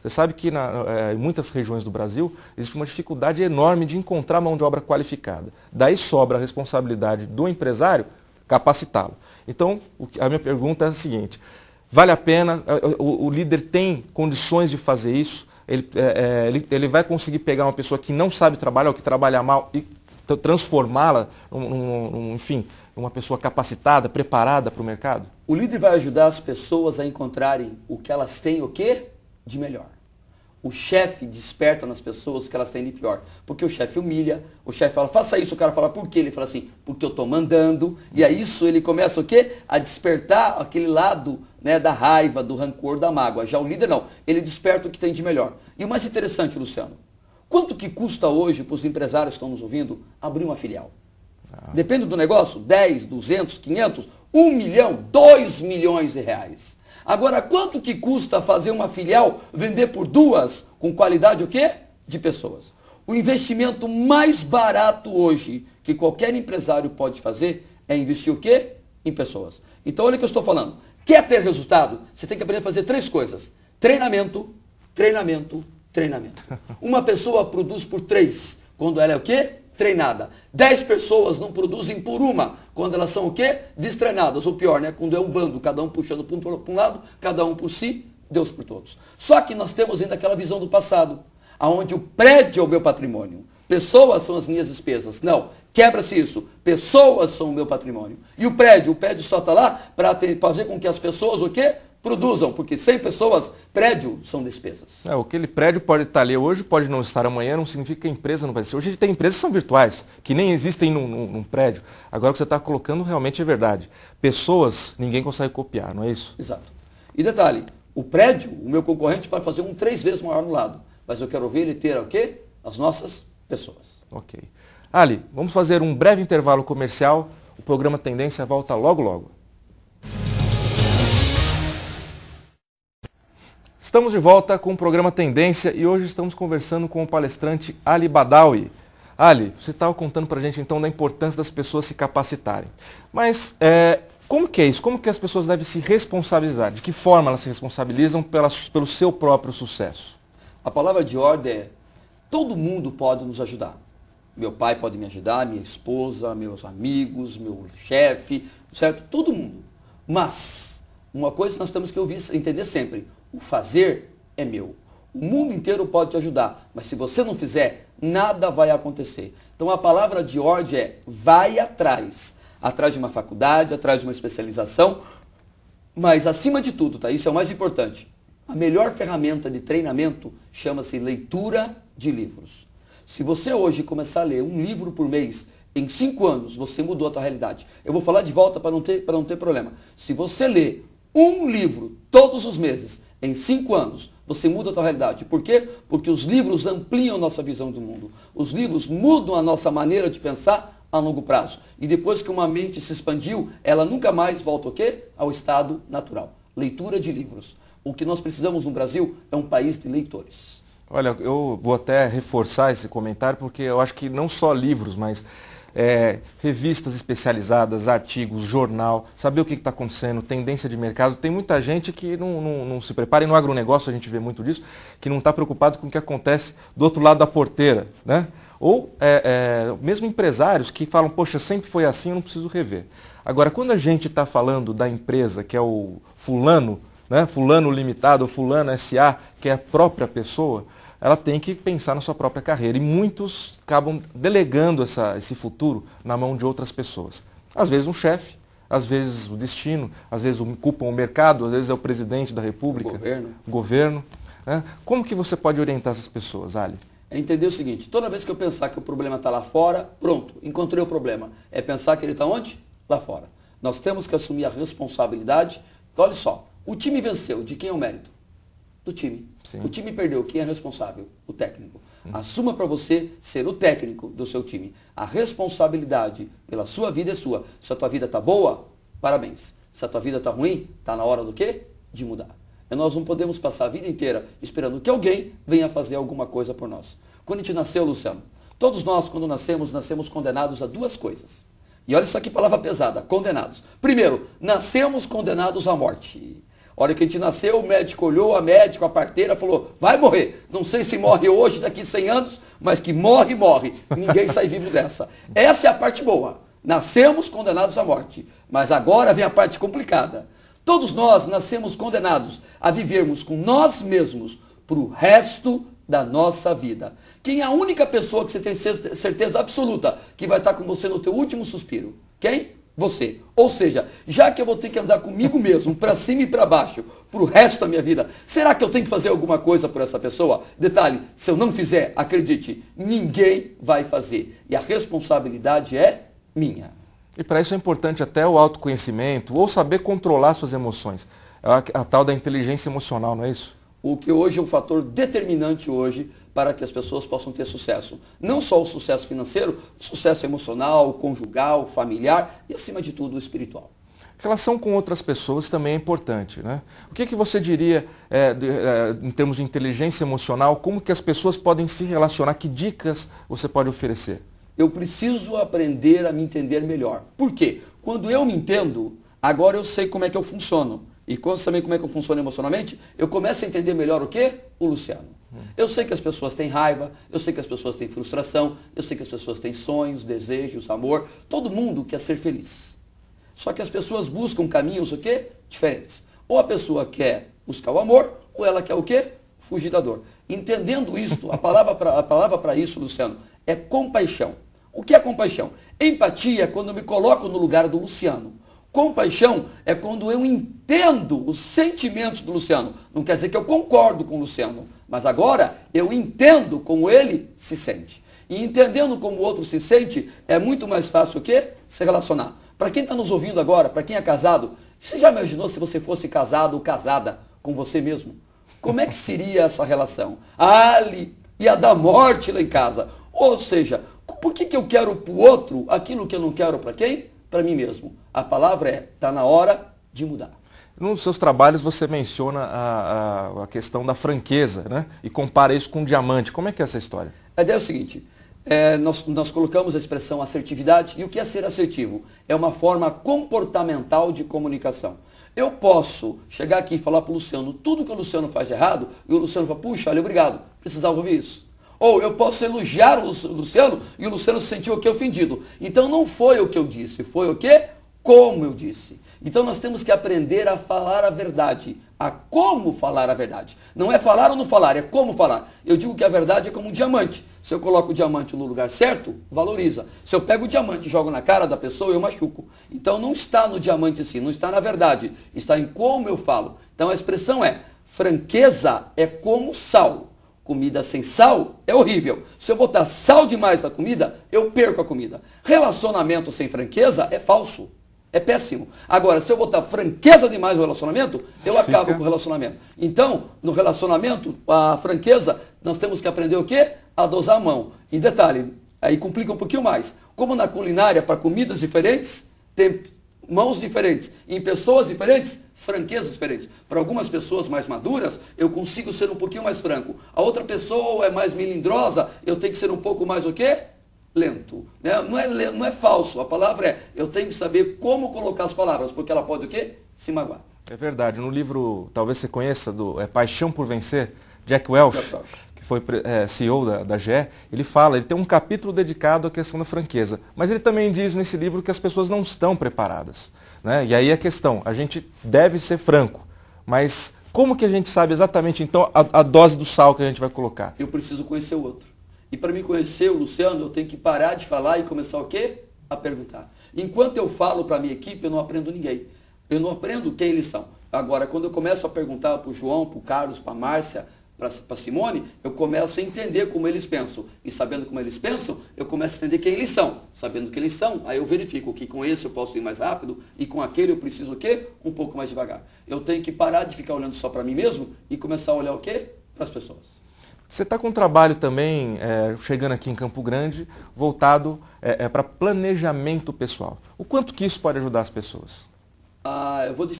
Você sabe que em muitas regiões do Brasil existe uma dificuldade enorme de encontrar mão de obra qualificada. Daí sobra a responsabilidade do empresário capacitá-lo. Então, a minha pergunta é a seguinte: vale a pena, o líder tem condições de fazer isso? Ele vai conseguir pegar uma pessoa que não sabe trabalhar ou que trabalha mal e transformá-la, enfim, uma pessoa capacitada, preparada para o mercado? O líder vai ajudar as pessoas a encontrarem o que elas têm o quê? De melhor. O chefe desperta nas pessoas o que elas têm de pior. Porque o chefe humilha, o chefe fala, faça isso, o cara fala, por quê? Ele fala assim, porque eu estou mandando. E a isso ele começa o quê? A despertar aquele lado, né, da raiva, do rancor, da mágoa. Já o líder não, ele desperta o que tem de melhor. E o mais interessante, Luciano, quanto que custa hoje para os empresários que estão nos ouvindo abrir uma filial? Depende do negócio, 10, 200, 500, 1 milhão, 2 milhões de reais. Agora, quanto que custa fazer uma filial, vender por 2, com qualidade o quê? De pessoas. O investimento mais barato hoje que qualquer empresário pode fazer é investir o quê? Em pessoas. Então, olha o que eu estou falando. Quer ter resultado? Você tem que aprender a fazer 3 coisas. Treinamento, treinamento, treinamento. Uma pessoa produz por 3, quando ela é o quê? Treinada. 10 pessoas não produzem por 1, quando elas são o quê? Destreinadas. Ou pior, né? Quando é um bando, cada um puxando para um lado, cada um por si, Deus por todos. Só que nós temos ainda aquela visão do passado, onde o prédio é o meu patrimônio. Pessoas são as minhas despesas. Não, quebra-se isso. Pessoas são o meu patrimônio. E o prédio só está lá para fazer com que as pessoas o quê? Produzam, porque sem pessoas, prédio são despesas. Aquele prédio pode estar ali hoje, pode não estar amanhã, não significa que a empresa não vai ser. Hoje tem empresas que são virtuais, que nem existem num prédio. Agora o que você está colocando realmente é verdade. Pessoas, ninguém consegue copiar, não é isso? Exato. E detalhe, o prédio, o meu concorrente pode fazer 3 vezes maior no lado, mas eu quero ver ele ter o quê? As nossas pessoas. Ok. Ali, vamos fazer um breve intervalo comercial. O programa Tendência volta logo, logo. Estamos de volta com o programa Tendência e hoje estamos conversando com o palestrante Ali Badawi. Ali, você estava contando para a gente então da importância das pessoas se capacitarem. Mas como que é isso? Como que as pessoas devem se responsabilizar? De que forma elas se responsabilizam pelo seu próprio sucesso? A palavra de ordem é: todo mundo pode nos ajudar. Meu pai pode me ajudar, minha esposa, meus amigos, meu chefe, certo? Todo mundo. Mas uma coisa que nós temos que entender sempre: o fazer é meu. O mundo inteiro pode te ajudar, mas se você não fizer, nada vai acontecer. Então a palavra de ordem é: vai atrás. Atrás de uma faculdade, atrás de uma especialização, mas acima de tudo, tá? Isso é o mais importante. A melhor ferramenta de treinamento chama-se leitura de livros. Se você hoje começar a ler um livro por mês, em 5 anos, você mudou a tua realidade. Eu vou falar de volta para não ter problema. Se você ler um livro todos os meses, em 5 anos, você muda a tua realidade. Por quê? Porque os livros ampliam a nossa visão do mundo. Os livros mudam a nossa maneira de pensar a longo prazo. E depois que uma mente se expandiu, ela nunca mais volta o quê? Ao estado natural. Leitura de livros. O que nós precisamos no Brasil é um país de leitores. Olha, eu vou até reforçar esse comentário, porque eu acho que não só livros, mas revistas especializadas, artigos, jornal, saber o que está acontecendo, tendência de mercado. Tem muita gente que não se prepara, e no agronegócio a gente vê muito disso, que não está preocupado com o que acontece do outro lado da porteira, né? Ou mesmo empresários que falam, poxa, sempre foi assim, eu não preciso rever. Agora, quando a gente está falando da empresa, que é o fulano, né? Fulano Limitado, ou Fulano SA, que é a própria pessoa, ela tem que pensar na sua própria carreira. E muitos acabam delegando esse futuro na mão de outras pessoas. Às vezes um chefe, às vezes o destino, às vezes culpam o mercado, às vezes é o presidente da República, o governo. Né? Como que você pode orientar essas pessoas, Ali? É entender o seguinte: toda vez que eu pensar que o problema está lá fora, pronto, encontrei o problema. É pensar que ele está onde? Lá fora. Nós temos que assumir a responsabilidade. Olha só, o time venceu, de quem é o mérito? Do time. Sim. O time perdeu, quem é responsável? O técnico. Assuma para você ser o técnico do seu time. A responsabilidade pela sua vida é sua. Se a tua vida está boa, parabéns. Se a tua vida está ruim, está na hora do quê? De mudar. E nós não podemos passar a vida inteira esperando que alguém venha fazer alguma coisa por nós. Quando a gente nasceu, Luciano, todos nós, quando nascemos condenados a 2 coisas. E olha isso aqui, palavra pesada: condenados. Primeiro, nascemos condenados à morte. A hora que a gente nasceu, o médico olhou, a médica, a parteira, falou, vai morrer. Não sei se morre hoje, daqui 100 anos, mas que morre, morre. Ninguém sai vivo dessa. Essa é a parte boa. Nascemos condenados à morte. Mas agora vem a parte complicada. Todos nós nascemos condenados a vivermos com nós mesmos para o resto da nossa vida. Quem é a única pessoa que você tem certeza absoluta que vai estar com você no teu último suspiro? Quem? Você. Ou seja, já que eu vou ter que andar comigo mesmo, para cima e para baixo, para o resto da minha vida, será que eu tenho que fazer alguma coisa por essa pessoa? Detalhe, se eu não fizer, acredite, ninguém vai fazer. E a responsabilidade é minha. E para isso é importante até o autoconhecimento ou saber controlar suas emoções. A tal da inteligência emocional, não é isso? O que hoje é um fator determinante hoje para que as pessoas possam ter sucesso. Não só o sucesso financeiro, o sucesso emocional, conjugal, familiar e, acima de tudo, o espiritual. Relação com outras pessoas também é importante, né? O que você diria em termos de inteligência emocional? Como que as pessoas podem se relacionar? Que dicas você pode oferecer? Eu preciso aprender a me entender melhor. Por quê? Quando eu me entendo, agora eu sei como é que eu funciono. E quando também como é que eu funciono emocionalmente, eu começo a entender melhor o quê? O Luciano. Eu sei que as pessoas têm raiva, eu sei que as pessoas têm frustração, eu sei que as pessoas têm sonhos, desejos, amor. Todo mundo quer ser feliz. Só que as pessoas buscam caminhos o quê? Diferentes. Ou a pessoa quer buscar o amor, ou ela quer o quê? Fugir da dor. Entendendo isto, a palavra para isso, Luciano, é compaixão. O que é compaixão? Empatia é quando eu me coloco no lugar do Luciano. Compaixão é quando eu entendo os sentimentos do Luciano. Não quer dizer que eu concordo com o Luciano, mas agora eu entendo como ele se sente. E entendendo como o outro se sente, é muito mais fácil o quê? Se relacionar. Para quem está nos ouvindo agora, para quem é casado, você já imaginou se você fosse casado ou casada com você mesmo? Como é que seria essa relação? Ali ia dar morte lá em casa. Ou seja, por que eu quero para o outro aquilo que eu não quero para quem? Para mim mesmo. A palavra é, está na hora de mudar. Nos seus trabalhos você menciona a questão da franqueza, né? E compara isso com um diamante. Como é que é essa história? A ideia é o seguinte, nós colocamos a expressão assertividade, e o que é ser assertivo? É uma forma comportamental de comunicação. Eu posso chegar aqui e falar para o Luciano tudo que o Luciano faz de errado, e o Luciano fala, puxa, olha, obrigado, precisava ouvir isso. Ou eu posso elogiar o Luciano e o Luciano se sentiu o que ofendido. Então não foi o que eu disse, foi o que? Como eu disse. Então nós temos que aprender a falar a verdade, a como falar a verdade. Não é falar ou não falar, é como falar. Eu digo que a verdade é como um diamante. Se eu coloco o diamante no lugar certo, valoriza. Se eu pego o diamante e jogo na cara da pessoa, eu machuco. Então não está no diamante assim, não está na verdade, está em como eu falo. Então a expressão é, franqueza é como sal. Comida sem sal é horrível. Se eu botar sal demais na comida, eu perco a comida. Relacionamento sem franqueza é falso. É péssimo. Agora, se eu botar franqueza demais no relacionamento, eu acabo com o relacionamento. Então, no relacionamento, a franqueza, nós temos que aprender o quê? A dosar a mão. E detalhe, aí complica um pouquinho mais. Como na culinária, para comidas diferentes, tem mãos diferentes. Em pessoas diferentes, franquezas diferentes. Para algumas pessoas mais maduras, eu consigo ser um pouquinho mais franco. A outra pessoa é mais melindrosa, eu tenho que ser um pouco mais o quê? Lento. Né? Não é falso. A palavra é, eu tenho que saber como colocar as palavras, porque ela pode o quê? Se magoar. É verdade. No livro, talvez você conheça, Paixão por Vencer, Jack Welch, que foi CEO da GE, ele tem um capítulo dedicado à questão da franqueza. Mas ele também diz nesse livro que as pessoas não estão preparadas. Né? E aí a questão, a gente deve ser franco, mas como que a gente sabe exatamente, então, a dose do sal que a gente vai colocar? Eu preciso conhecer o outro. E para me conhecer o Luciano, eu tenho que parar de falar e começar o quê? A perguntar. Enquanto eu falo para a minha equipe, eu não aprendo ninguém. Eu não aprendo quem eles são. Agora, quando eu começo a perguntar para o João, para o Carlos, para a Márcia, para a Simone, eu começo a entender como eles pensam. E sabendo como eles pensam, eu começo a entender quem eles são. Sabendo quem eles são, aí eu verifico que com esse eu posso ir mais rápido e com aquele eu preciso o quê? Um pouco mais devagar. Eu tenho que parar de ficar olhando só para mim mesmo e começar a olhar o quê? Para as pessoas. Você está com um trabalho também, chegando aqui em Campo Grande, voltado para planejamento pessoal. O quanto que isso pode ajudar as pessoas? Eu vou